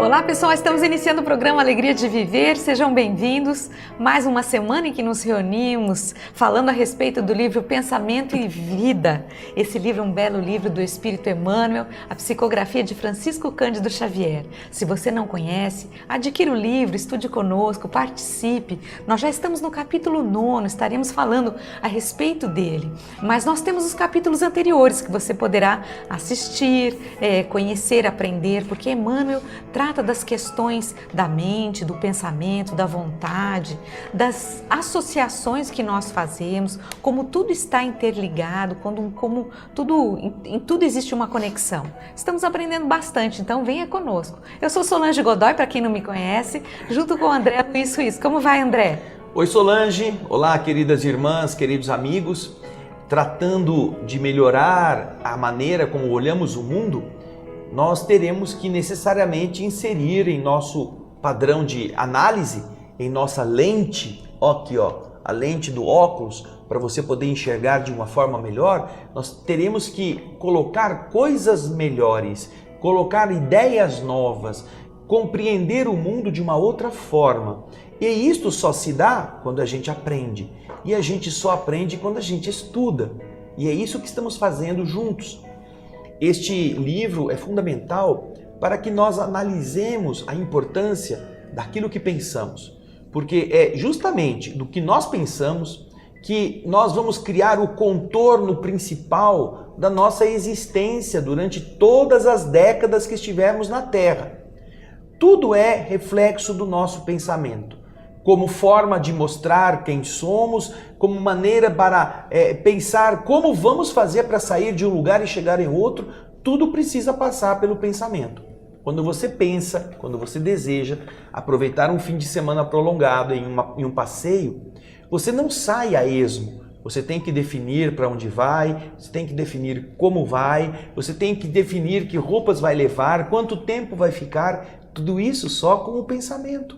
Olá pessoal, estamos iniciando o programa Alegria de Viver, sejam bem-vindos. Mais uma semana em que nos reunimos falando a respeito do livro Pensamento e Vida. Esse livro é um belo livro do Espírito Emmanuel, a psicografia de Francisco Cândido Xavier. Se você não conhece, adquira o livro, estude conosco, participe. Nós já estamos no capítulo 9, estaremos falando a respeito dele. Mas nós temos os capítulos anteriores que você poderá assistir, conhecer, aprender, porque Emmanuel trata das questões da mente, do pensamento, da vontade, das associações que nós fazemos, como tudo está interligado, em tudo existe uma conexão. Estamos aprendendo bastante, então venha conosco. Eu sou Solange Godoy, para quem não me conhece, junto com o André Luiz Ruiz. Como vai, André? Oi, Solange. Olá, queridas irmãs, queridos amigos. Tratando de melhorar a maneira como olhamos o mundo, nós teremos que necessariamente inserir em nosso padrão de análise, em nossa lente, a lente do óculos, para você poder enxergar de uma forma melhor, nós teremos que colocar coisas melhores, colocar ideias novas, compreender o mundo de uma outra forma. E isto só se dá quando a gente aprende. E a gente só aprende quando a gente estuda. E é isso que estamos fazendo juntos. Este livro é fundamental para que nós analisemos a importância daquilo que pensamos, porque é justamente do que nós pensamos que nós vamos criar o contorno principal da nossa existência durante todas as décadas que estivermos na Terra. Tudo é reflexo do nosso pensamento, como forma de mostrar quem somos, como maneira para pensar como vamos fazer para sair de um lugar e chegar em outro. Tudo precisa passar pelo pensamento. Quando você pensa, quando você deseja aproveitar um fim de semana prolongado em um passeio, você não sai a esmo. Você tem que definir para onde vai, você tem que definir como vai, você tem que definir que roupas vai levar, quanto tempo vai ficar. Tudo isso só com o pensamento.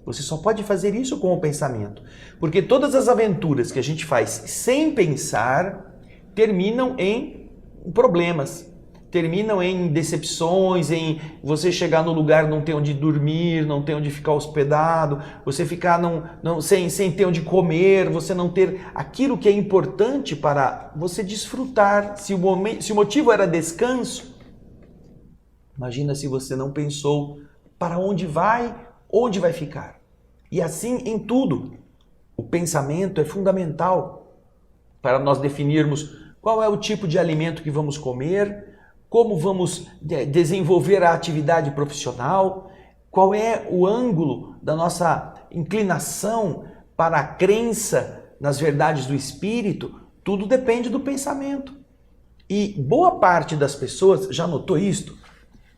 Você só pode fazer isso com o pensamento. Porque todas as aventuras que a gente faz sem pensar terminam em problemas. Terminam em decepções, em você chegar no lugar não ter onde dormir, não ter onde ficar hospedado, você ficar sem ter onde comer, você não ter aquilo que é importante para você desfrutar. Se o motivo era descanso, imagina se você não pensou para onde vai ficar. E assim em tudo. O pensamento é fundamental para nós definirmos qual é o tipo de alimento que vamos comer, como vamos desenvolver a atividade profissional, qual é o ângulo da nossa inclinação para a crença nas verdades do Espírito. Tudo depende do pensamento. E boa parte das pessoas, já notou isto?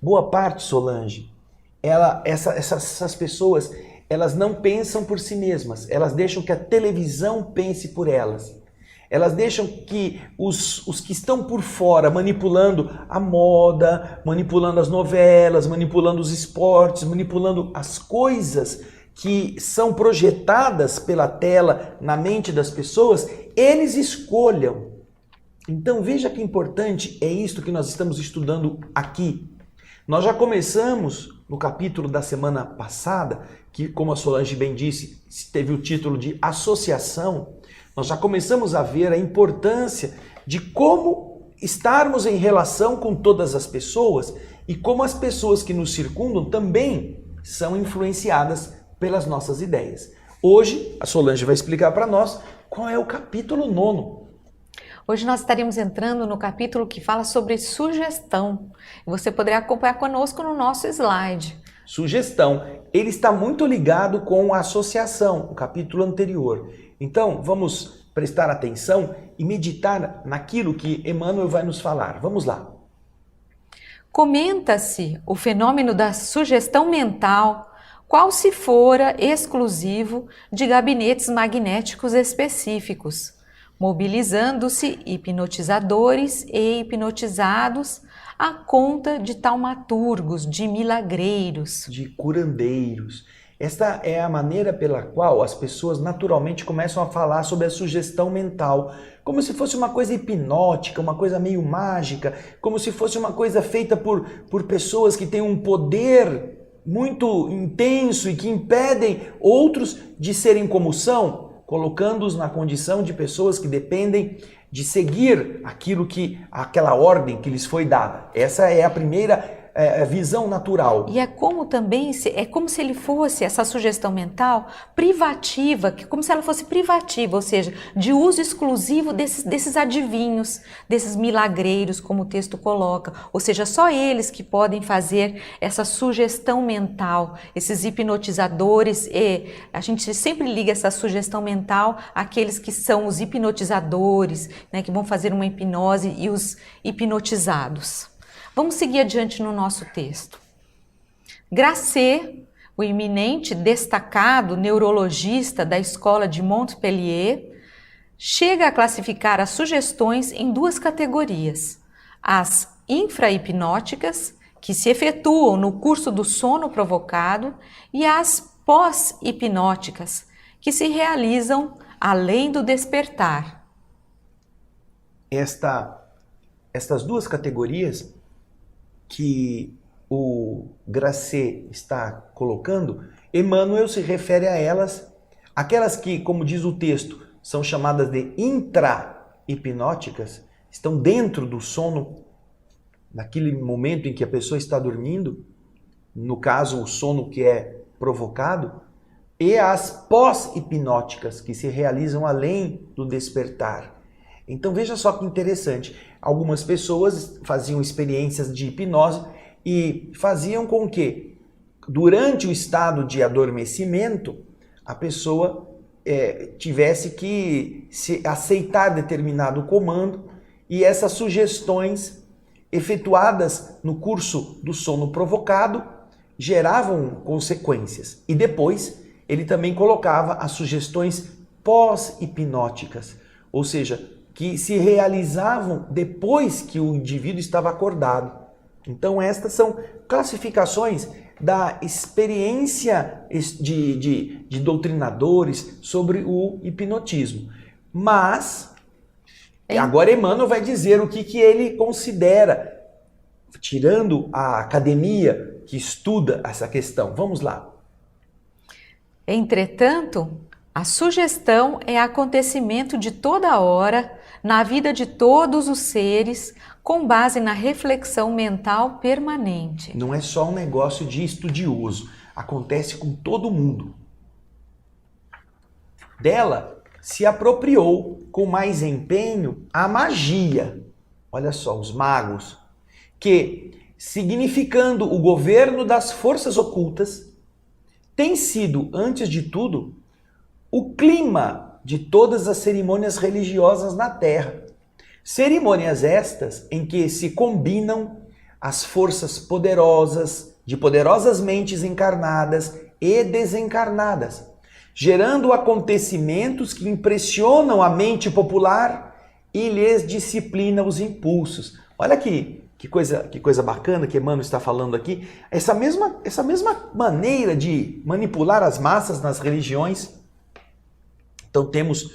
Boa parte, Solange, essas pessoas, elas não pensam por si mesmas, elas deixam que a televisão pense por elas. Elas deixam que os que estão por fora, manipulando a moda, manipulando as novelas, manipulando os esportes, manipulando as coisas que são projetadas pela tela na mente das pessoas, eles escolham. Então veja que importante é isto que nós estamos estudando aqui. Nós já começamos no capítulo da semana passada, que, como a Solange bem disse, teve o título de Associação. Nós já começamos a ver a importância de como estarmos em relação com todas as pessoas e como as pessoas que nos circundam também são influenciadas pelas nossas ideias. Hoje, a Solange vai explicar para nós qual é o capítulo 9. Hoje nós estaremos entrando no capítulo que fala sobre sugestão. Você poderá acompanhar conosco no nosso slide. Sugestão. Ele está muito ligado com a associação, o capítulo anterior. Então, vamos prestar atenção e meditar naquilo que Emmanuel vai nos falar. Vamos lá. Comenta-se o fenômeno da sugestão mental, qual se fora exclusivo de gabinetes magnéticos específicos, mobilizando-se hipnotizadores e hipnotizados à conta de taumaturgos, de milagreiros, de curandeiros. Esta é a maneira pela qual as pessoas naturalmente começam a falar sobre a sugestão mental, como se fosse uma coisa hipnótica, uma coisa meio mágica, como se fosse uma coisa feita por pessoas que têm um poder muito intenso e que impedem outros de serem como são, colocando-os na condição de pessoas que dependem de seguir aquela ordem que lhes foi dada. Essa é a primeira visão natural. E é como também, é como se ele fosse, essa sugestão mental, privativa, como se ela fosse privativa, ou seja, de uso exclusivo desses adivinhos, desses milagreiros, como o texto coloca. Ou seja, só eles que podem fazer essa sugestão mental, esses hipnotizadores, e a gente sempre liga essa sugestão mental àqueles que são os hipnotizadores, né, que vão fazer uma hipnose, e os hipnotizados. Vamos seguir adiante no nosso texto. Grasset, o eminente destacado neurologista da escola de Montpellier, chega a classificar as sugestões em duas categorias: as infrahipnóticas, que se efetuam no curso do sono provocado, e as pós-hipnóticas, que se realizam além do despertar. Estas duas categorias que o Grasset está colocando, Emmanuel se refere a elas, aquelas que, como diz o texto, são chamadas de intra-hipnóticas, estão dentro do sono, naquele momento em que a pessoa está dormindo, no caso o sono que é provocado, e as pós-hipnóticas, que se realizam além do despertar. Então veja só que interessante, algumas pessoas faziam experiências de hipnose e faziam com que, durante o estado de adormecimento, a pessoa tivesse que aceitar determinado comando, e essas sugestões efetuadas no curso do sono provocado geravam consequências. E depois ele também colocava as sugestões pós-hipnóticas, ou seja, que se realizavam depois que o indivíduo estava acordado. Então estas são classificações da experiência de doutrinadores sobre o hipnotismo. Mas agora Emmanuel vai dizer o que ele considera, tirando a academia que estuda essa questão. Vamos lá. Entretanto, a sugestão é acontecimento de toda hora na vida de todos os seres, com base na reflexão mental permanente. Não é só um negócio de estudioso, acontece com todo mundo. Dela se apropriou com mais empenho a magia. Olha só, os magos, que, significando o governo das forças ocultas, tem sido, antes de tudo, o clima de todas as cerimônias religiosas na Terra. Cerimônias estas em que se combinam as forças poderosas, de poderosas mentes encarnadas e desencarnadas, gerando acontecimentos que impressionam a mente popular e lhes disciplina os impulsos. Olha aqui, que coisa bacana que Emmanuel está falando aqui. Essa mesma maneira de manipular as massas nas religiões. Então temos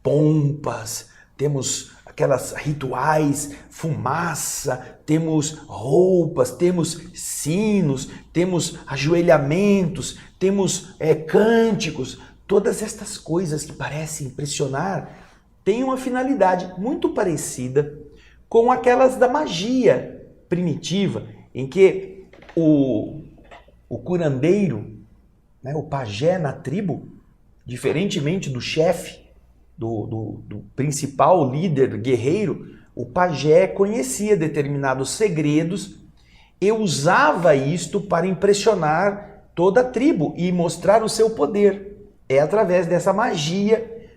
pompas, temos aquelas rituais, fumaça, temos roupas, temos sinos, temos ajoelhamentos, temos cânticos. Todas estas coisas que parecem impressionar têm uma finalidade muito parecida com aquelas da magia primitiva, em que o curandeiro, né, o pajé na tribo, diferentemente do chefe, do principal líder guerreiro, o pajé conhecia determinados segredos e usava isto para impressionar toda a tribo e mostrar o seu poder. É através dessa magia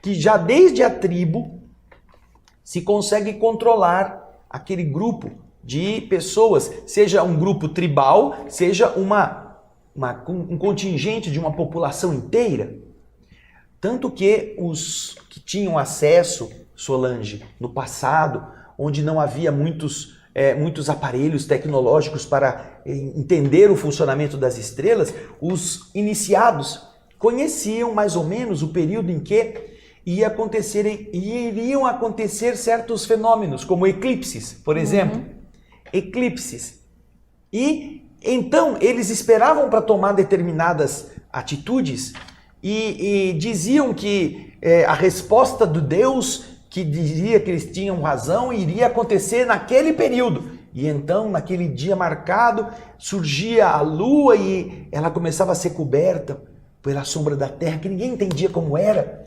que já desde a tribo se consegue controlar aquele grupo de pessoas, seja um grupo tribal, seja um contingente de uma população inteira. Tanto que os que tinham acesso, Solange, no passado, onde não havia muitos aparelhos tecnológicos para entender o funcionamento das estrelas, os iniciados conheciam mais ou menos o período em que iriam acontecer certos fenômenos, como eclipses, por exemplo. Eclipses. E Então, eles esperavam para tomar determinadas atitudes e diziam que a resposta do Deus que dizia que eles tinham razão iria acontecer naquele período. E então, naquele dia marcado, surgia a lua e ela começava a ser coberta pela sombra da terra, que ninguém entendia como era.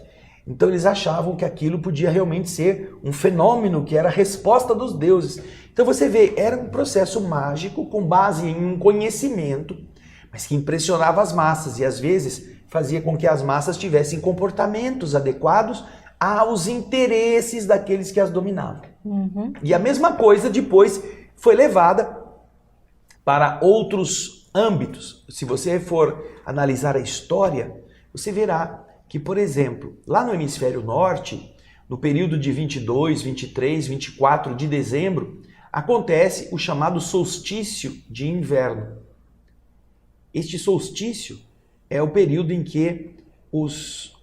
Então eles achavam que aquilo podia realmente ser um fenômeno, que era a resposta dos deuses. Então você vê, era um processo mágico com base em um conhecimento, mas que impressionava as massas e às vezes fazia com que as massas tivessem comportamentos adequados aos interesses daqueles que as dominavam. E a mesma coisa depois foi levada para outros âmbitos. Se você for analisar a história, você verá que, por exemplo, lá no hemisfério norte, no período de 22, 23, 24 de dezembro, acontece o chamado solstício de inverno. Este solstício é o período em que os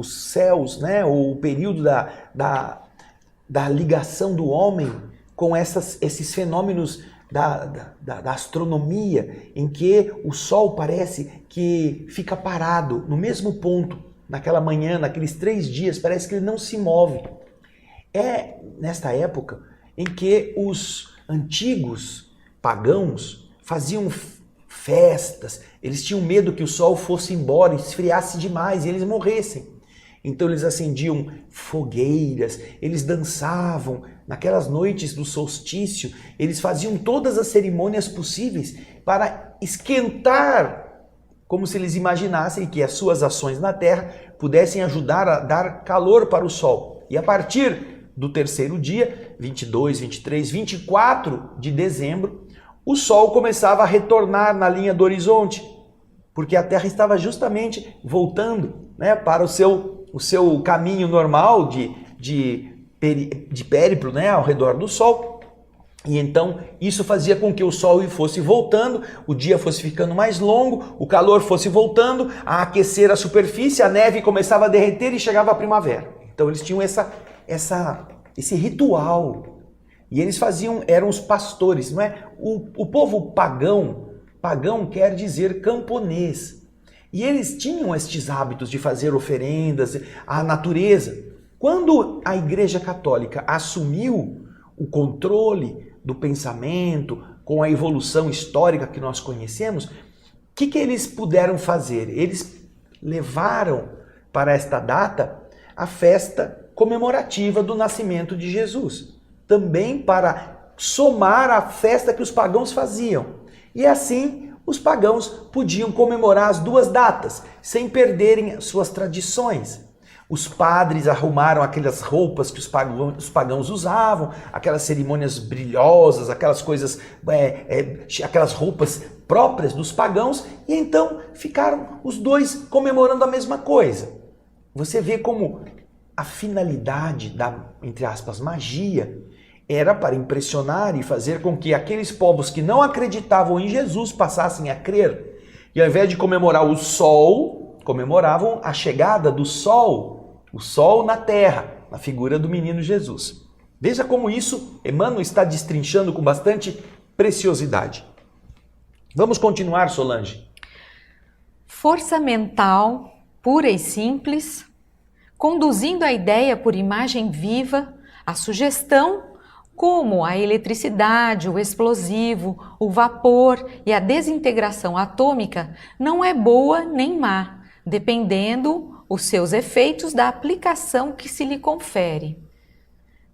céus, né, ou o período da ligação do homem com esses fenômenos da astronomia, em que o Sol parece que fica parado no mesmo ponto, naquela manhã, naqueles 3 dias, parece que ele não se move. É nesta época em que os antigos pagãos faziam festas, eles tinham medo que o Sol fosse embora, esfriasse demais e eles morressem. Então eles acendiam fogueiras, eles dançavam, naquelas noites do solstício, eles faziam todas as cerimônias possíveis para esquentar, como se eles imaginassem que as suas ações na Terra pudessem ajudar a dar calor para o Sol. E a partir do terceiro dia, 22, 23, 24 de dezembro, o Sol começava a retornar na linha do horizonte, porque a Terra estava justamente voltando, né, para o seu caminho normal de périplo, né, ao redor do Sol. E então isso fazia com que o Sol fosse voltando, o dia fosse ficando mais longo, o calor fosse voltando a aquecer a superfície, a neve começava a derreter e chegava a primavera. Então eles tinham esse ritual. E eles eram os pastores, não é? O povo pagão quer dizer camponês. E eles tinham estes hábitos de fazer oferendas à natureza. Quando a Igreja Católica assumiu o controle do pensamento, com a evolução histórica que nós conhecemos, o que eles puderam fazer? Eles levaram para esta data a festa comemorativa do nascimento de Jesus, também para somar a festa que os pagãos faziam. E assim os pagãos podiam comemorar as duas datas, sem perderem suas tradições. Os padres arrumaram aquelas roupas que os pagãos usavam, aquelas cerimônias brilhosas, aquelas coisas, aquelas roupas próprias dos pagãos, e então ficaram os dois comemorando a mesma coisa. Você vê como a finalidade da, entre aspas, magia, era para impressionar e fazer com que aqueles povos que não acreditavam em Jesus passassem a crer. E ao invés de comemorar o sol, comemoravam a chegada do sol, o sol na terra, na figura do menino Jesus. Veja como isso Emmanuel está destrinchando com bastante preciosidade. Vamos continuar, Solange. Força mental, pura e simples, conduzindo a ideia por imagem viva, a sugestão, como a eletricidade, o explosivo, o vapor e a desintegração atômica, não é boa nem má, dependendo os seus efeitos da aplicação que se lhe confere.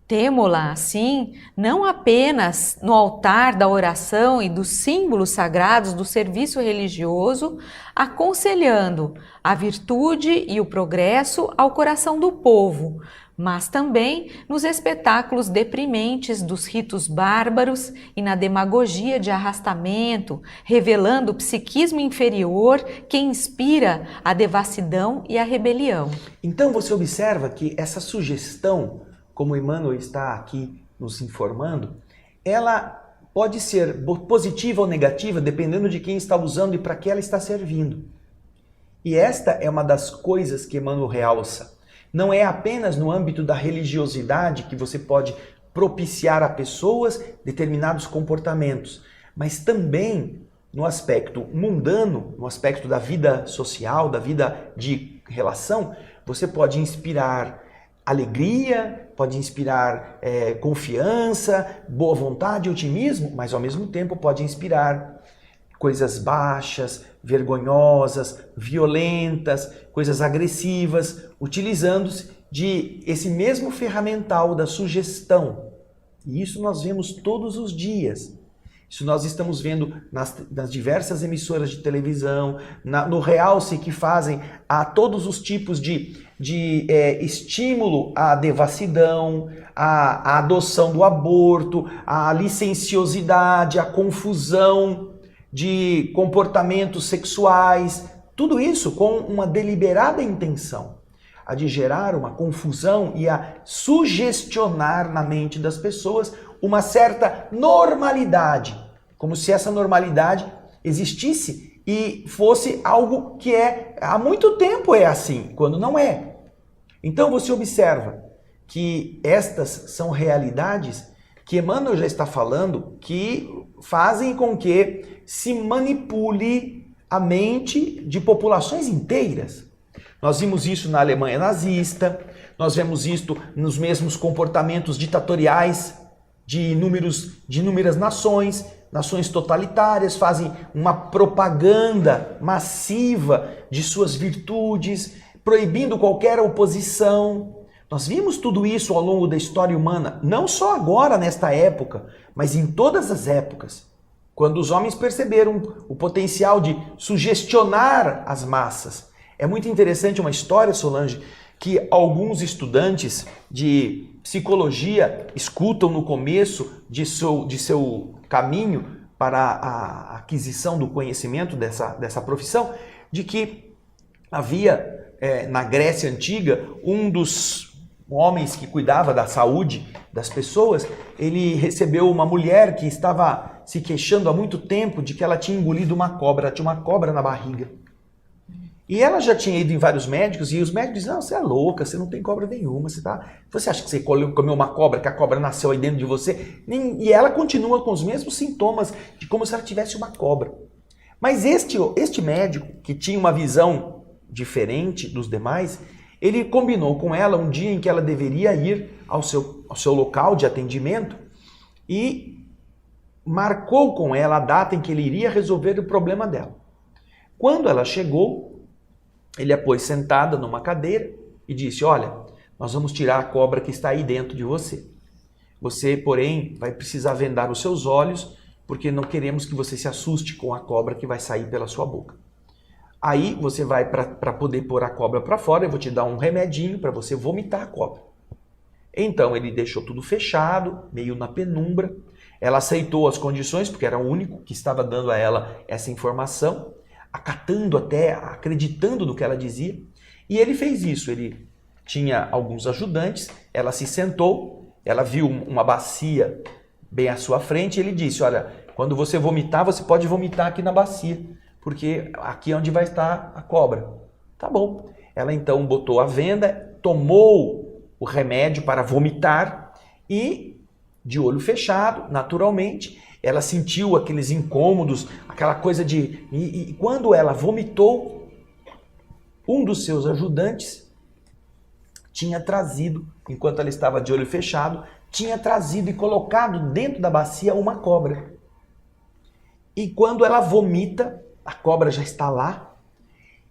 Temo-la, assim, não apenas no altar da oração e dos símbolos sagrados do serviço religioso, aconselhando a virtude e o progresso ao coração do povo, mas também nos espetáculos deprimentes dos ritos bárbaros e na demagogia de arrastamento, revelando o psiquismo inferior que inspira a devassidão e a rebelião. Então você observa que essa sugestão, como Emmanuel está aqui nos informando, ela pode ser positiva ou negativa, dependendo de quem está usando e para que ela está servindo. E esta é uma das coisas que Emmanuel realça. Não é apenas no âmbito da religiosidade que você pode propiciar a pessoas determinados comportamentos, mas também no aspecto mundano, no aspecto da vida social, da vida de relação, você pode inspirar alegria, pode inspirar confiança, boa vontade, otimismo, mas ao mesmo tempo pode inspirar coisas baixas, vergonhosas, violentas, coisas agressivas, utilizando-se de esse mesmo ferramental da sugestão. E isso nós vemos todos os dias. Isso nós estamos vendo nas diversas emissoras de televisão, no realce que fazem a todos os tipos de estímulo à devassidão, à adoção do aborto, à licenciosidade, à confusão de comportamentos sexuais, tudo isso com uma deliberada intenção, a de gerar uma confusão e a sugestionar na mente das pessoas uma certa normalidade, como se essa normalidade existisse e fosse algo que há muito tempo é assim, quando não é. Então você observa que estas são realidades que Emmanuel já está falando, que fazem com que se manipule a mente de populações inteiras. Nós vimos isso na Alemanha nazista, nós vemos isso nos mesmos comportamentos ditatoriais de inúmeras nações totalitárias, fazem uma propaganda massiva de suas virtudes, proibindo qualquer oposição. Nós vimos tudo isso ao longo da história humana, não só agora nesta época, mas em todas as épocas. Quando os homens perceberam o potencial de sugestionar as massas. É muito interessante uma história, Solange, que alguns estudantes de psicologia escutam no começo de seu caminho para a aquisição do conhecimento dessa profissão, de que havia na Grécia Antiga um dos homens que cuidava da saúde das pessoas. Ele recebeu uma mulher que estava se queixando há muito tempo de que ela tinha engolido uma cobra, ela tinha uma cobra na barriga. E ela já tinha ido em vários médicos e os médicos diziam: não, você é louca, você não tem cobra nenhuma, você acha que você comeu uma cobra, que a cobra nasceu aí dentro de você? E ela continua com os mesmos sintomas de como se ela tivesse uma cobra. Mas este médico, que tinha uma visão diferente dos demais, ele combinou com ela um dia em que ela deveria ir ao seu local de atendimento e marcou com ela a data em que ele iria resolver o problema dela. Quando ela chegou, ele a pôs sentada numa cadeira e disse: olha, nós vamos tirar a cobra que está aí dentro de você. Você, porém, vai precisar vendar os seus olhos, porque não queremos que você se assuste com a cobra que vai sair pela sua boca. Aí você vai, para poder pôr a cobra para fora, eu vou te dar um remedinho para você vomitar a cobra. Então ele deixou tudo fechado, meio na penumbra. Ela aceitou as condições, porque era o único que estava dando a ela essa informação, acatando até, acreditando no que ela dizia. E ele fez isso, ele tinha alguns ajudantes, ela se sentou, ela viu uma bacia bem à sua frente e ele disse: olha, quando você vomitar, você pode vomitar aqui na bacia, porque aqui é onde vai estar a cobra. Tá bom. Ela então botou a venda, tomou o remédio para vomitar e, de olho fechado, naturalmente, ela sentiu aqueles incômodos, aquela coisa de... E quando ela vomitou, um dos seus ajudantes tinha trazido, enquanto ela estava de olho fechado, tinha trazido e colocado dentro da bacia uma cobra. E quando ela vomita, a cobra já está lá.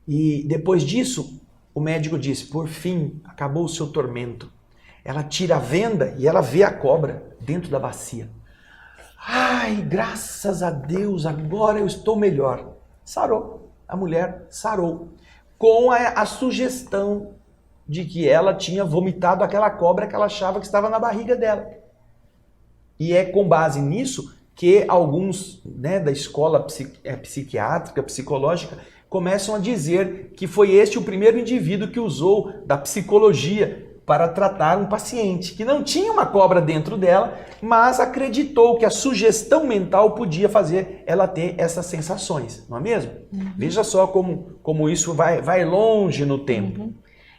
E depois disso, o médico disse: por fim, acabou o seu tormento. Ela tira a venda e ela vê a cobra dentro da bacia. Ai, graças a Deus, agora eu estou melhor. Sarou. A mulher sarou. Com a sugestão de que ela tinha vomitado aquela cobra que ela achava que estava na barriga dela. E é com base nisso que alguns, da escola psiquiátrica, psicológica, começam a dizer que foi este o primeiro indivíduo que usou da psicologia para tratar um paciente que não tinha uma cobra dentro dela, mas acreditou que a sugestão mental podia fazer ela ter essas sensações, não é mesmo? Uhum. Veja só como isso vai longe no tempo. Uhum.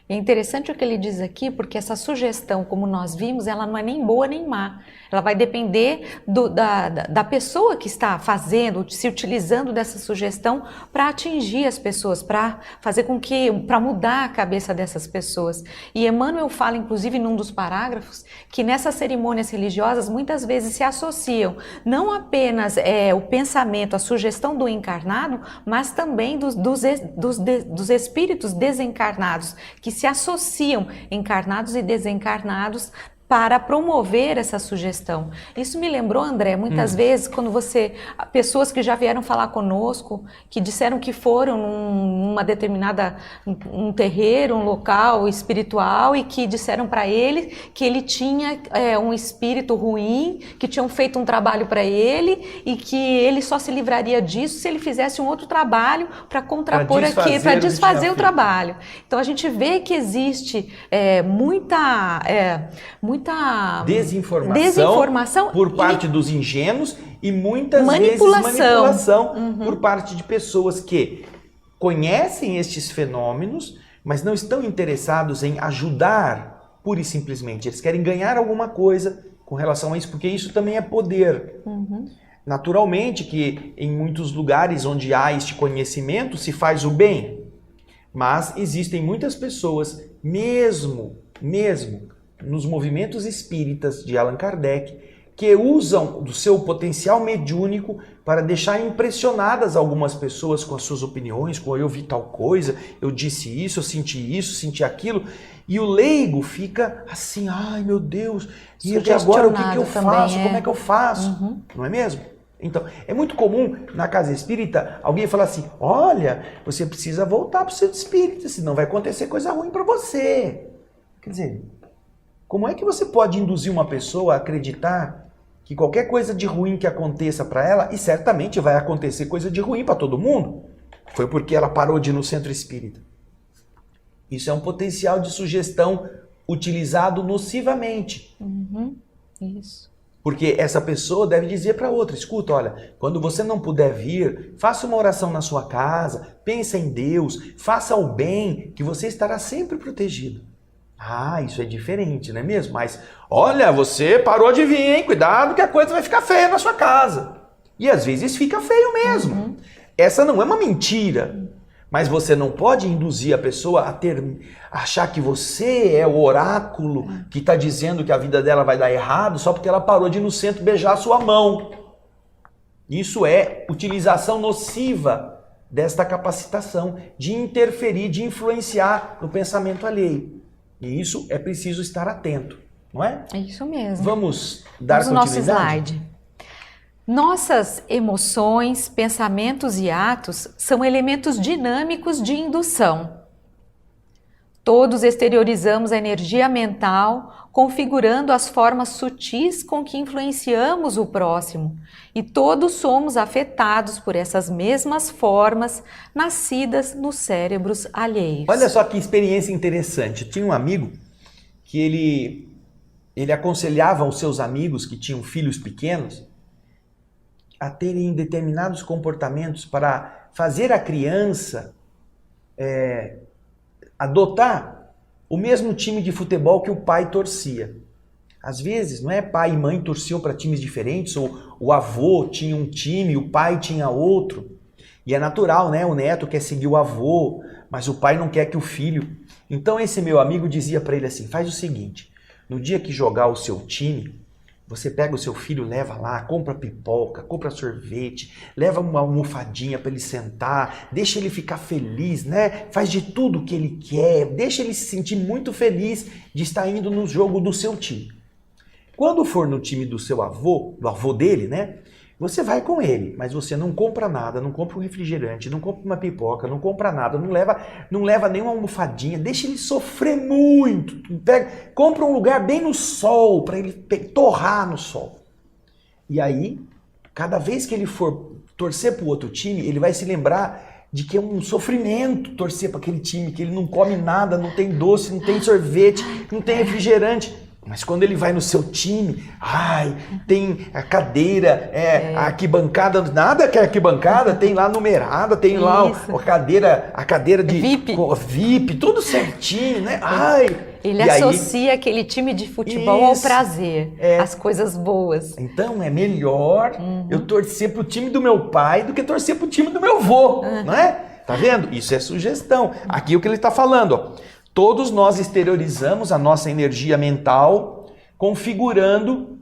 É interessante o que ele diz aqui, porque essa sugestão, como nós vimos, ela não é nem boa nem má. Ela vai depender da pessoa que está fazendo, se utilizando dessa sugestão para atingir as pessoas, para fazer com que, para mudar a cabeça dessas pessoas. E Emmanuel fala, inclusive, num dos parágrafos, que nessas cerimônias religiosas muitas vezes se associam não apenas o pensamento, a sugestão do encarnado, mas também dos espíritos desencarnados, que se associam, encarnados e desencarnados, para promover essa sugestão. Isso me lembrou, André, muitas vezes, quando pessoas que já vieram falar conosco, que disseram que foram numa determinada, um terreiro, um local espiritual, e que disseram para ele que ele tinha um espírito ruim, que tinham feito um trabalho para ele, e que ele só se livraria disso se ele fizesse um outro trabalho para contrapor aqui, para desfazer o trabalho. Então a gente vê que existe muita desinformação por parte dos ingênuos e muitas vezes manipulação por parte de pessoas que conhecem estes fenômenos, mas não estão interessados em ajudar pura e simplesmente. Eles querem ganhar alguma coisa com relação a isso, porque isso também é poder. Naturalmente que em muitos lugares onde há este conhecimento se faz o bem, mas existem muitas pessoas, mesmo nos movimentos espíritas de Allan Kardec, que usam do seu potencial mediúnico para deixar impressionadas algumas pessoas com as suas opiniões, com eu vi tal coisa, eu disse isso, eu senti aquilo, e o leigo fica assim, ai meu Deus, e agora o que eu faço? Como é que eu faço? Não é mesmo? Então, é muito comum na casa espírita alguém falar assim, olha, você precisa voltar para o centro espírita, senão vai acontecer coisa ruim para você. Quer dizer, como é que você pode induzir uma pessoa a acreditar que qualquer coisa de ruim que aconteça para ela, e certamente vai acontecer coisa de ruim para todo mundo, foi porque ela parou de ir no centro espírita? Isso é um potencial de sugestão utilizado nocivamente. Isso. Porque essa pessoa deve dizer para outra, escuta, olha, quando você não puder vir, faça uma oração na sua casa, pensa em Deus, faça o bem, que você estará sempre protegido. Ah, isso é diferente, não é mesmo? Mas, olha, você parou de vir, hein? Cuidado que a coisa vai ficar feia na sua casa. E às vezes fica feio mesmo. Essa não é uma mentira. Mas você não pode induzir a pessoa a achar que você é o oráculo que está dizendo que a vida dela vai dar errado só porque ela parou de ir no centro beijar a sua mão. Isso é utilização nociva desta capacitação de interferir, de influenciar no pensamento alheio. E isso é preciso estar atento, não é? É isso mesmo. Vamos dar continuidade? Nosso slide. Nossas emoções, pensamentos e atos são elementos dinâmicos de indução. Todos exteriorizamos a energia mental, configurando as formas sutis com que influenciamos o próximo. E todos somos afetados por essas mesmas formas nascidas nos cérebros alheios. Olha só que experiência interessante. Eu tinha um amigo que ele aconselhava os seus amigos que tinham filhos pequenos a terem determinados comportamentos para fazer a criança adotar o mesmo time de futebol que o pai torcia. Às vezes, não é, pai e mãe torciam para times diferentes, ou o avô tinha um time, o pai tinha outro. E é natural, né? O neto quer seguir o avô, mas o pai não quer que o filho... Então esse meu amigo dizia para ele assim, faz o seguinte, no dia que jogar o seu time, você pega o seu filho, leva lá, compra pipoca, compra sorvete, leva uma almofadinha para ele sentar, deixa ele ficar feliz, né? Faz de tudo o que ele quer, deixa ele se sentir muito feliz de estar indo no jogo do seu time. Quando for no time do seu avô, do avô dele, né? Você vai com ele, mas você não compra nada, não compra um refrigerante, não compra uma pipoca, não compra nada, não leva nenhuma almofadinha, deixa ele sofrer muito. Compra um lugar bem no sol, para ele torrar no sol. E aí, cada vez que ele for torcer para o outro time, ele vai se lembrar de que é um sofrimento torcer para aquele time, que ele não come nada, não tem doce, não tem sorvete, não tem refrigerante. Mas quando ele vai no seu time, tem a cadeira, a arquibancada, nada que é arquibancada, tem lá numerada, tem lá a cadeira de VIP, tudo certinho, né? Ele associa aquele time de futebol ao prazer, às coisas boas. Então é melhor eu torcer pro time do meu pai do que torcer pro time do meu avô, não é? Tá vendo? Isso é sugestão. Aqui é o que ele está falando, ó. Todos nós exteriorizamos a nossa energia mental, configurando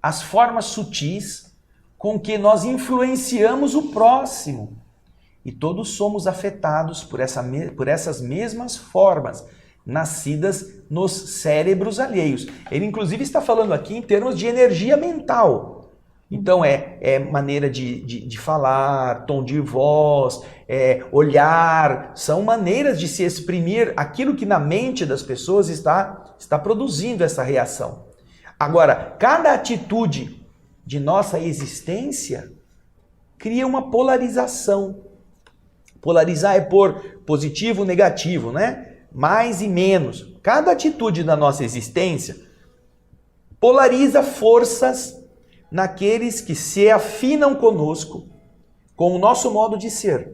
as formas sutis com que nós influenciamos o próximo. E todos somos afetados por essas mesmas formas, nascidas nos cérebros alheios. Ele, inclusive, está falando aqui em termos de energia mental. Então, é maneira de falar, tom de voz, olhar, são maneiras de se exprimir aquilo que na mente das pessoas está produzindo essa reação. Agora, cada atitude de nossa existência cria uma polarização. Polarizar é por positivo, negativo, né? Mais e menos. Cada atitude da nossa existência polariza forças naqueles que se afinam conosco, com o nosso modo de ser,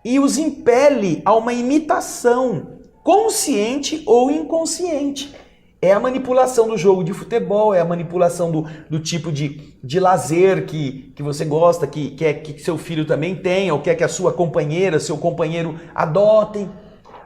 e os impele a uma imitação, consciente ou inconsciente. É a manipulação do jogo de futebol, é a manipulação do tipo de lazer que você gosta, que quer que seu filho também tenha, ou quer que a sua companheira, seu companheiro adotem.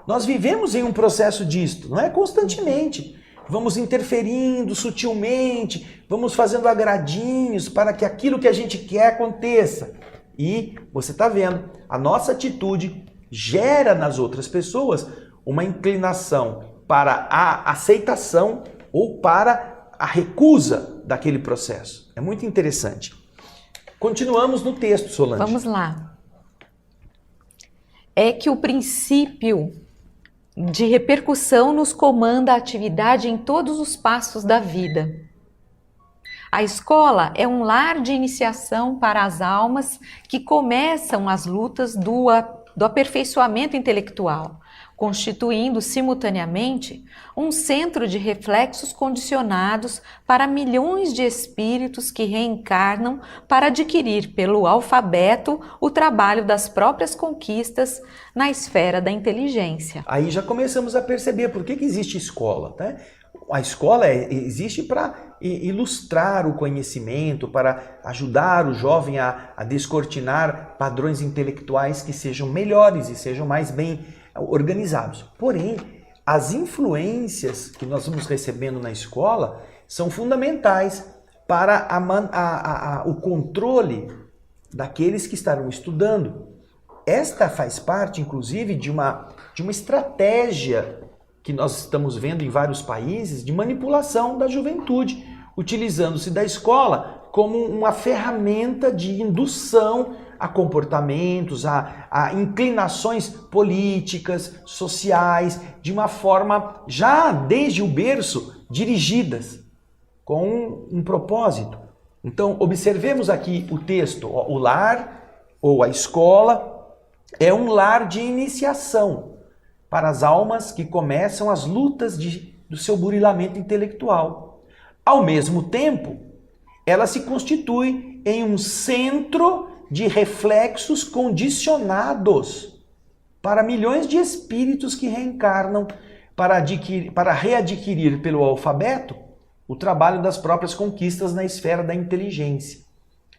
Nós vivemos em um processo disto, não é? Constantemente. Vamos interferindo sutilmente, vamos fazendo agradinhos para que aquilo que a gente quer aconteça. E você está vendo, a nossa atitude gera nas outras pessoas uma inclinação para a aceitação ou para a recusa daquele processo. É muito interessante. Continuamos no texto, Solange. Vamos lá. É que o princípio de repercussão nos comanda a atividade em todos os passos da vida. A escola é um lar de iniciação para as almas que começam as lutas do aperfeiçoamento intelectual, constituindo simultaneamente um centro de reflexos condicionados para milhões de espíritos que reencarnam para adquirir pelo alfabeto o trabalho das próprias conquistas na esfera da inteligência. Aí já começamos a perceber por que existe escola, né? A escola existe para ilustrar o conhecimento, para ajudar o jovem a descortinar padrões intelectuais que sejam melhores e sejam mais bem organizados. Porém, as influências que nós vamos recebendo na escola são fundamentais para o controle daqueles que estarão estudando. Esta faz parte, inclusive, de uma estratégia que nós estamos vendo em vários países de manipulação da juventude, utilizando-se da escola como uma ferramenta de indução a comportamentos, a inclinações políticas, sociais, de uma forma já desde o berço dirigidas, com um propósito. Então, observemos aqui o texto. O lar ou a escola é um lar de iniciação para as almas que começam as lutas do seu burilamento intelectual. Ao mesmo tempo, ela se constitui em um centro de reflexos condicionados para milhões de espíritos que reencarnam para readquirir pelo alfabeto o trabalho das próprias conquistas na esfera da inteligência.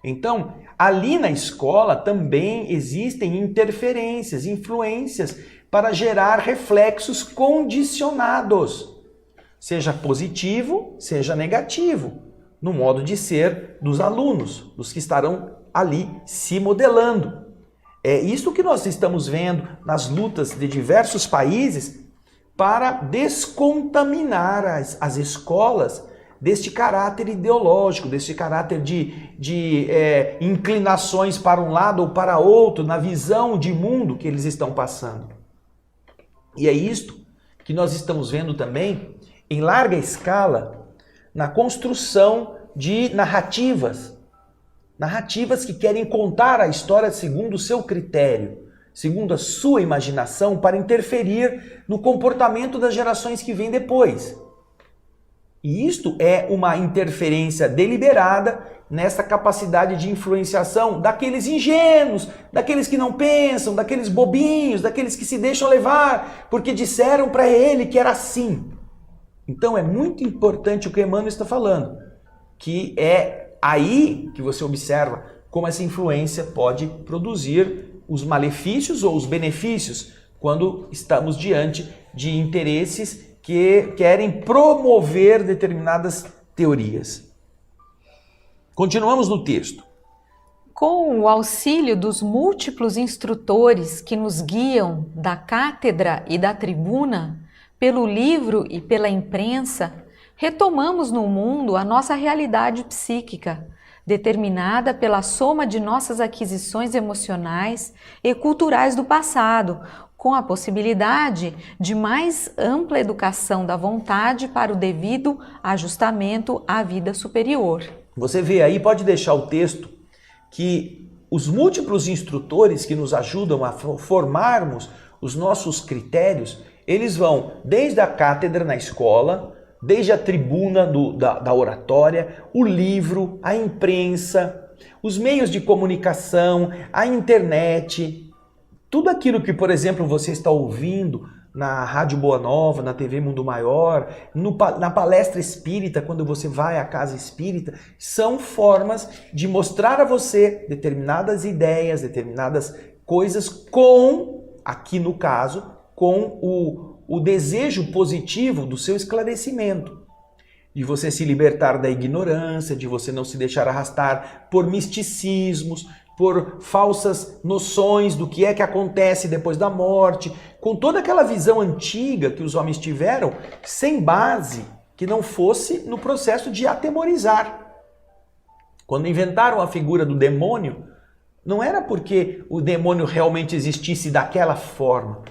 Então, ali na escola também existem interferências, influências para gerar reflexos condicionados, seja positivo, seja negativo, no modo de ser dos alunos, dos que estarão ali se modelando. É isso que nós estamos vendo nas lutas de diversos países para descontaminar as escolas deste caráter ideológico, deste caráter de inclinações para um lado ou para outro, na visão de mundo que eles estão passando. E é isto que nós estamos vendo também, em larga escala, na construção de narrativas que querem contar a história segundo o seu critério, segundo a sua imaginação, para interferir no comportamento das gerações que vêm depois. E isto é uma interferência deliberada nessa capacidade de influenciação daqueles ingênuos, daqueles que não pensam, daqueles bobinhos, daqueles que se deixam levar, porque disseram para ele que era assim. Então é muito importante o que Emmanuel está falando, que é aí que você observa como essa influência pode produzir os malefícios ou os benefícios quando estamos diante de interesses que querem promover determinadas teorias. Continuamos no texto. Com o auxílio dos múltiplos instrutores que nos guiam da cátedra e da tribuna, pelo livro e pela imprensa, retomamos no mundo a nossa realidade psíquica, determinada pela soma de nossas aquisições emocionais e culturais do passado, com a possibilidade de mais ampla educação da vontade para o devido ajustamento à vida superior. Você vê aí, pode deixar o texto, que os múltiplos instrutores que nos ajudam a formarmos os nossos critérios, eles vão desde a cátedra na escola, desde a tribuna da oratória, o livro, a imprensa, os meios de comunicação, a internet. Tudo aquilo que, por exemplo, você está ouvindo na Rádio Boa Nova, na TV Mundo Maior, na palestra espírita, quando você vai à casa espírita, são formas de mostrar a você determinadas ideias, determinadas coisas aqui no caso, com o desejo positivo do seu esclarecimento. De você se libertar da ignorância, de você não se deixar arrastar por misticismos, por falsas noções do que é que acontece depois da morte, com toda aquela visão antiga que os homens tiveram, sem base, que não fosse no processo de atemorizar. Quando inventaram a figura do demônio, não era porque o demônio realmente existisse daquela forma,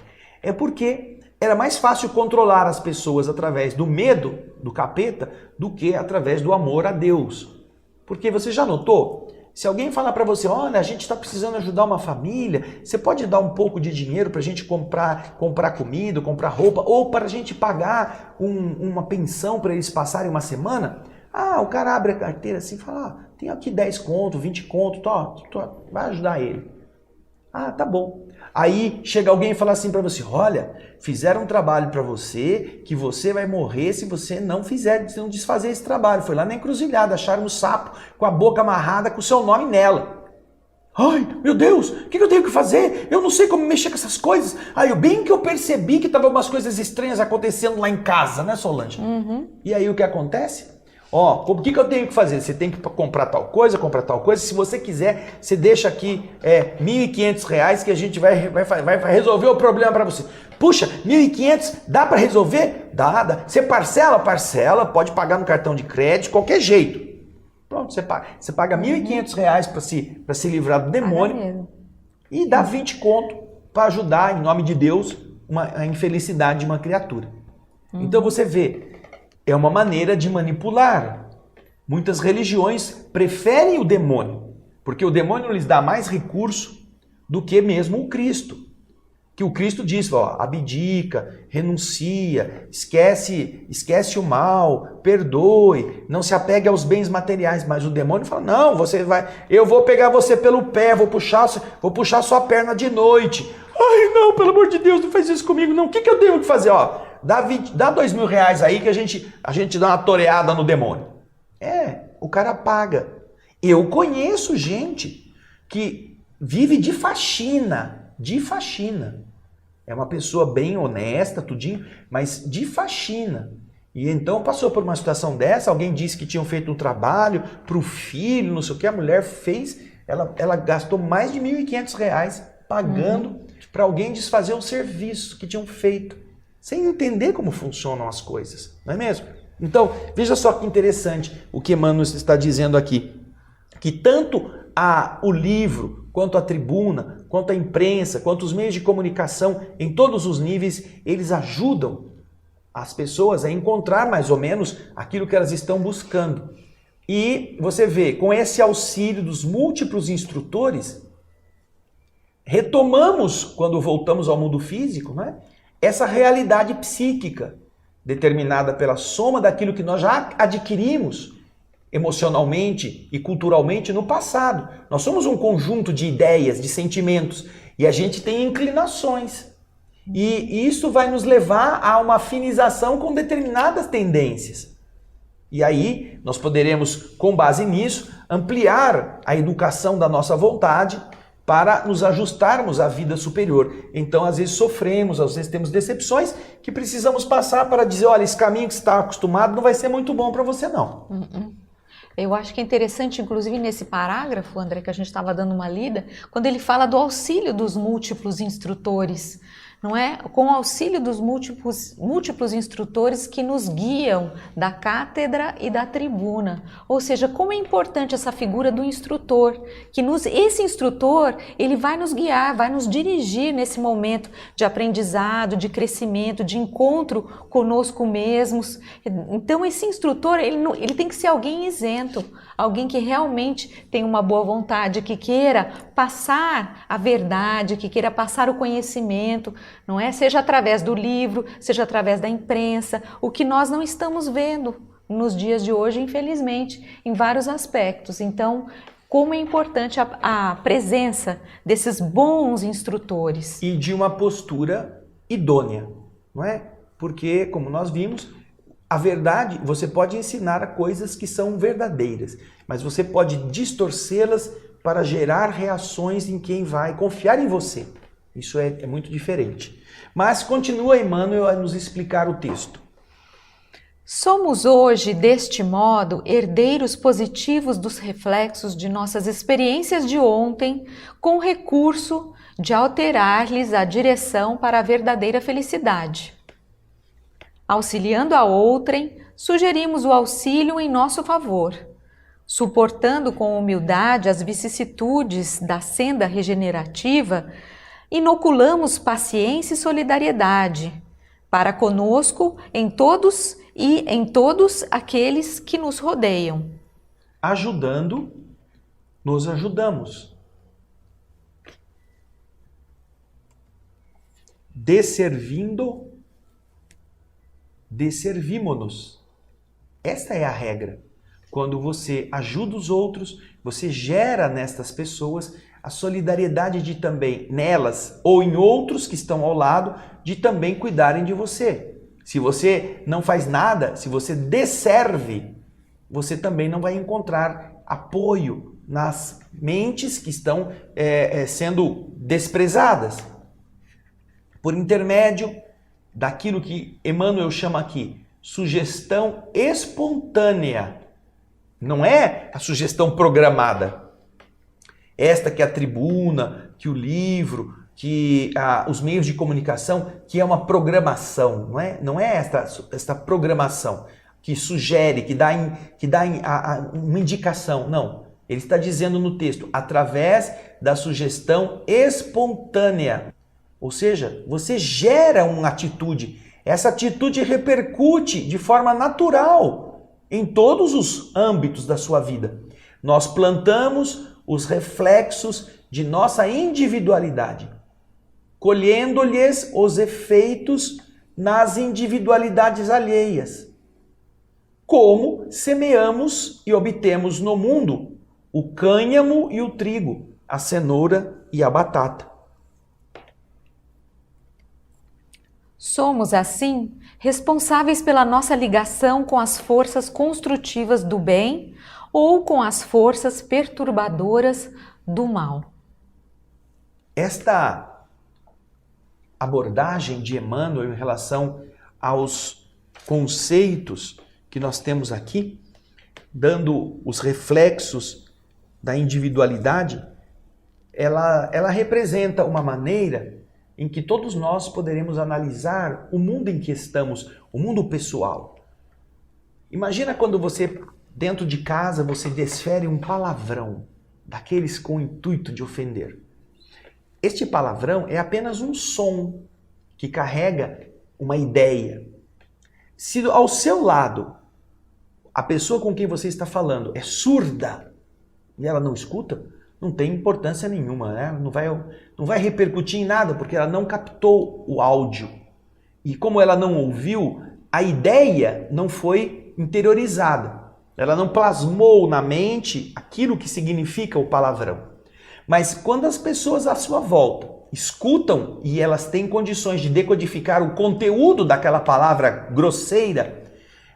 é porque era mais fácil controlar as pessoas através do medo do capeta do que através do amor a Deus. Porque você já notou? Se alguém falar para você, olha, a gente está precisando ajudar uma família, você pode dar um pouco de dinheiro para a gente comprar comida, comprar roupa, ou para a gente pagar uma pensão para eles passarem uma semana? Ah, o cara abre a carteira assim e fala, tem aqui 10 conto, 20 conto, vai ajudar ele. Ah, tá bom. Aí chega alguém e fala assim para você, olha, fizeram um trabalho para você, que você vai morrer se você não desfazer esse trabalho. Foi lá na encruzilhada, acharam um sapo com a boca amarrada com o seu nome nela. Ai, meu Deus, o que eu tenho que fazer? Eu não sei como mexer com essas coisas. Aí, bem que eu percebi que estavam umas coisas estranhas acontecendo lá em casa, né, Solange? Uhum. E aí o que acontece? Ó, o que eu tenho que fazer? Você tem que comprar tal coisa. Se você quiser, você deixa aqui R$1.500 que a gente vai resolver o problema para você. Puxa, 1.500 dá para resolver? Dá. Você parcela, pode pagar no cartão de crédito, qualquer jeito. Pronto, você paga R$1.500 para se livrar do demônio e dá 20 conto para ajudar, em nome de Deus, a infelicidade de uma criatura. Então você vê, é uma maneira de manipular. Muitas religiões preferem o demônio, porque o demônio lhes dá mais recurso do que mesmo o Cristo. Que o Cristo diz, abdica, renuncia, esquece o mal, perdoe, não se apegue aos bens materiais. Mas o demônio fala, não, eu vou pegar você pelo pé, vou puxar sua perna de noite. Ai, não, pelo amor de Deus, não faz isso comigo, não. O que eu devo fazer? Dá R$2.000 aí que a gente dá uma toreada no demônio. O cara paga. Eu conheço gente que vive de faxina. É uma pessoa bem honesta, tudinho, mas de faxina. E então passou por uma situação dessa, alguém disse que tinham feito um trabalho para o filho, não sei o que, a mulher fez, ela gastou mais de R$1.500 pagando para alguém desfazer um serviço que tinham feito, sem entender como funcionam as coisas, não é mesmo? Então, veja só que interessante o que Emmanuel está dizendo aqui, que tanto o livro, quanto a tribuna, quanto a imprensa, quanto os meios de comunicação, em todos os níveis, eles ajudam as pessoas a encontrar mais ou menos aquilo que elas estão buscando. E você vê, com esse auxílio dos múltiplos instrutores, retomamos, quando voltamos ao mundo físico, né, essa realidade psíquica determinada pela soma daquilo que nós já adquirimos emocionalmente e culturalmente no passado. Nós somos um conjunto de ideias, de sentimentos, e a gente tem inclinações. E isso vai nos levar a uma afinização com determinadas tendências. E aí nós poderemos, com base nisso, ampliar a educação da nossa vontade para nos ajustarmos à vida superior. Então, às vezes sofremos, às vezes temos decepções que precisamos passar para dizer, olha, esse caminho que você está acostumado não vai ser muito bom para você, não. Eu acho que é interessante, inclusive nesse parágrafo, André, que a gente estava dando uma lida, quando ele fala do auxílio dos múltiplos instrutores, não é? Com o auxílio dos múltiplos instrutores que nos guiam da cátedra e da tribuna. Ou seja, como é importante essa figura do instrutor, que esse instrutor, ele vai nos guiar, vai nos dirigir nesse momento de aprendizado, de crescimento, de encontro conosco mesmos. Então esse instrutor, ele tem que ser alguém isento, alguém que realmente tem uma boa vontade, que queira passar a verdade, que queira passar o conhecimento, não é? Seja através do livro, seja através da imprensa, o que nós não estamos vendo nos dias de hoje, infelizmente, em vários aspectos. Então, como é importante a presença desses bons instrutores. E de uma postura idônea, não é? Porque, como nós vimos, a verdade, você pode ensinar coisas que são verdadeiras, mas você pode distorcê-las para gerar reações em quem vai confiar em você. Isso é muito diferente. Mas continua Emmanuel a nos explicar o texto. Somos hoje, deste modo, herdeiros positivos dos reflexos de nossas experiências de ontem, com recurso de alterar-lhes a direção para a verdadeira felicidade. Auxiliando a outrem, sugerimos o auxílio em nosso favor. Suportando com humildade as vicissitudes da senda regenerativa, inoculamos paciência e solidariedade para conosco em todos e em todos aqueles que nos rodeiam. Ajudando, nos ajudamos. Desservindo, desservimo-nos. Esta é a regra. Quando você ajuda os outros, você gera nestas pessoas a solidariedade de também, nelas ou em outros que estão ao lado, de também cuidarem de você. Se você não faz nada, se você desserve, você também não vai encontrar apoio nas mentes que estão sendo desprezadas. Por intermédio daquilo que Emmanuel chama aqui, sugestão espontânea. Não é a sugestão programada. Esta que é a tribuna, que o livro, que os meios de comunicação, que é uma programação, não é esta programação que sugere, que dá uma indicação, não. Ele está dizendo no texto, através da sugestão espontânea. Ou seja, você gera uma atitude, essa atitude repercute de forma natural em todos os âmbitos da sua vida. Nós plantamos os reflexos de nossa individualidade, colhendo-lhes os efeitos nas individualidades alheias. Como semeamos e obtemos no mundo o cânhamo e o trigo, a cenoura e a batata. Somos, assim, responsáveis pela nossa ligação com as forças construtivas do bem ou com as forças perturbadoras do mal. Esta abordagem de Emmanuel em relação aos conceitos que nós temos aqui, dando os reflexos da individualidade, ela representa uma maneira em que todos nós poderemos analisar o mundo em que estamos, o mundo pessoal. Imagina quando você, dentro de casa, você desfere um palavrão, daqueles com o intuito de ofender. Este palavrão é apenas um som que carrega uma ideia. Se ao seu lado, a pessoa com quem você está falando é surda e ela não escuta, não tem importância nenhuma, né? Não vai repercutir em nada, porque ela não captou o áudio. E como ela não ouviu, a ideia não foi interiorizada. Ela não plasmou na mente aquilo que significa o palavrão. Mas quando as pessoas à sua volta escutam e elas têm condições de decodificar o conteúdo daquela palavra grosseira,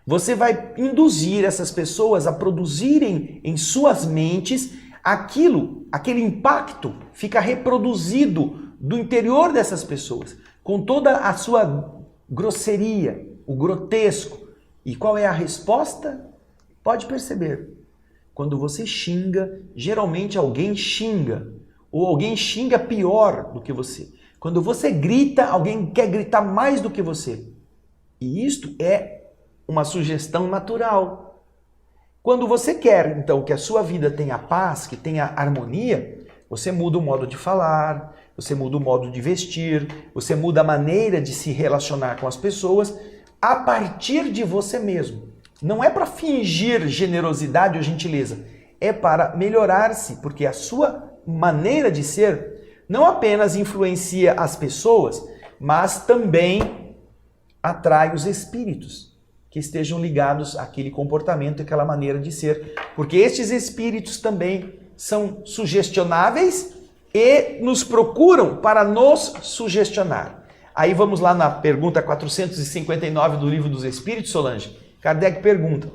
você vai induzir essas pessoas a produzirem em suas mentes aquele impacto fica reproduzido do interior dessas pessoas, com toda a sua grosseria, o grotesco. E qual é a resposta? Pode perceber. Quando você xinga, geralmente alguém xinga, ou alguém xinga pior do que você. Quando você grita, alguém quer gritar mais do que você. E isto é uma sugestão natural. Quando você quer, então, que a sua vida tenha paz, que tenha harmonia, você muda o modo de falar, você muda o modo de vestir, você muda a maneira de se relacionar com as pessoas a partir de você mesmo. Não é para fingir generosidade ou gentileza, é para melhorar-se, porque a sua maneira de ser não apenas influencia as pessoas, mas também atrai os espíritos que estejam ligados àquele comportamento, àquela maneira de ser, porque estes espíritos também são sugestionáveis e nos procuram para nos sugestionar. Aí vamos lá na pergunta 459 do Livro dos Espíritos, Solange. Kardec pergunta,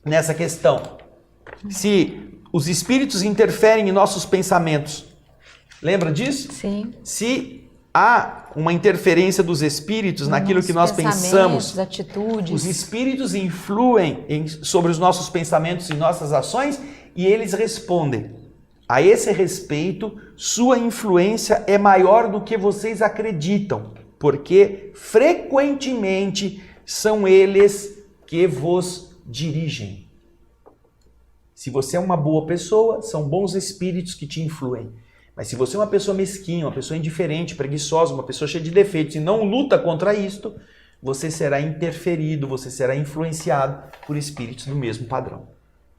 nessa questão, se os espíritos interferem em nossos pensamentos. Lembra disso? Sim. Se há uma interferência dos espíritos naquilo que nós pensamos, atitudes. Os espíritos influem sobre os nossos pensamentos e nossas ações e eles respondem. A esse respeito, sua influência é maior do que vocês acreditam, porque frequentemente são eles que vos dirigem. Se você é uma boa pessoa, são bons espíritos que te influem. Mas se você é uma pessoa mesquinha, uma pessoa indiferente, preguiçosa, uma pessoa cheia de defeitos e não luta contra isto, você será interferido, você será influenciado por espíritos do mesmo padrão.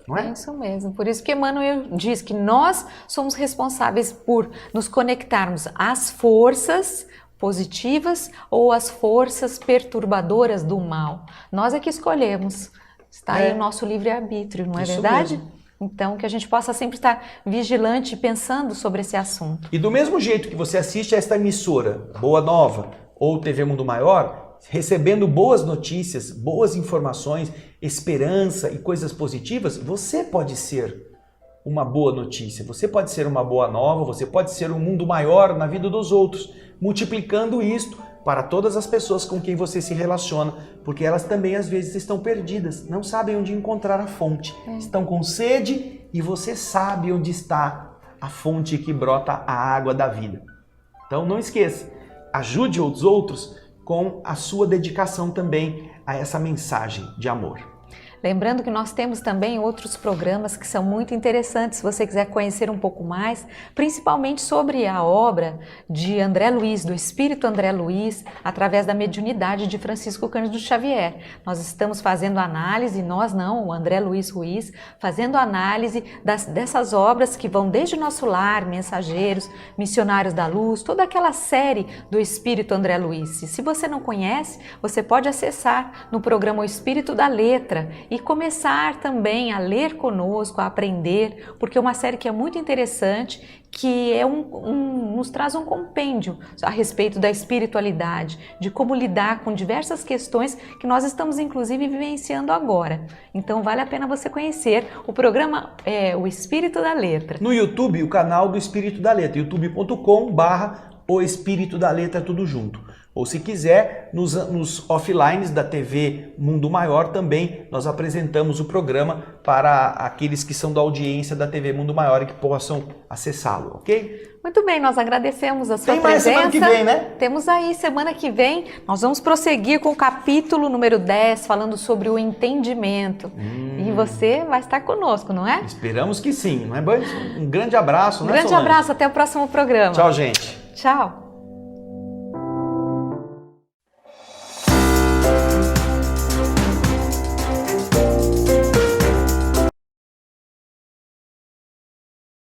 Não é? É isso mesmo. Por isso que Emmanuel diz que nós somos responsáveis por nos conectarmos às forças positivas ou às forças perturbadoras do mal. Nós é que escolhemos. Está aí o nosso livre-arbítrio, não é verdade? Mesmo. Então, que a gente possa sempre estar vigilante e pensando sobre esse assunto. E do mesmo jeito que você assiste a esta emissora, Boa Nova, ou TV Mundo Maior, recebendo boas notícias, boas informações, esperança e coisas positivas, você pode ser uma boa notícia, você pode ser uma boa nova, você pode ser um mundo maior na vida dos outros, multiplicando isto para todas as pessoas com quem você se relaciona, porque elas também às vezes estão perdidas, não sabem onde encontrar a fonte, estão com sede e você sabe onde está a fonte que brota a água da vida. Então não esqueça, ajude os outros com a sua dedicação também a essa mensagem de amor. Lembrando que nós temos também outros programas que são muito interessantes, se você quiser conhecer um pouco mais, principalmente sobre a obra de André Luiz, do Espírito André Luiz, através da mediunidade de Francisco Cândido Xavier. Nós estamos fazendo análise, nós não, o André Luiz Ruiz, fazendo análise dessas obras que vão desde o Nosso Lar, Mensageiros, Missionários da Luz, toda aquela série do Espírito André Luiz. E se você não conhece, você pode acessar no programa O Espírito da Letra e começar também a ler conosco, a aprender, porque é uma série que é muito interessante, que é nos traz um compêndio a respeito da espiritualidade, de como lidar com diversas questões que nós estamos inclusive vivenciando agora. Então vale a pena você conhecer o programa O Espírito da Letra. No YouTube, o canal do Espírito da Letra, youtube.com/O Espírito da Letra, tudo junto. Ou se quiser, nos offlines da TV Mundo Maior também nós apresentamos o programa para aqueles que são da audiência da TV Mundo Maior e que possam acessá-lo, ok? Muito bem, nós agradecemos a sua Tem mais presença. semana que vem, né? Temos aí, semana que vem, nós vamos prosseguir com o capítulo número 10, falando sobre o entendimento. E você vai estar conosco, não é? Esperamos que sim, não é, Band? Um grande abraço, né, Grande Solange? abraço, até o próximo programa. Tchau, gente. Tchau.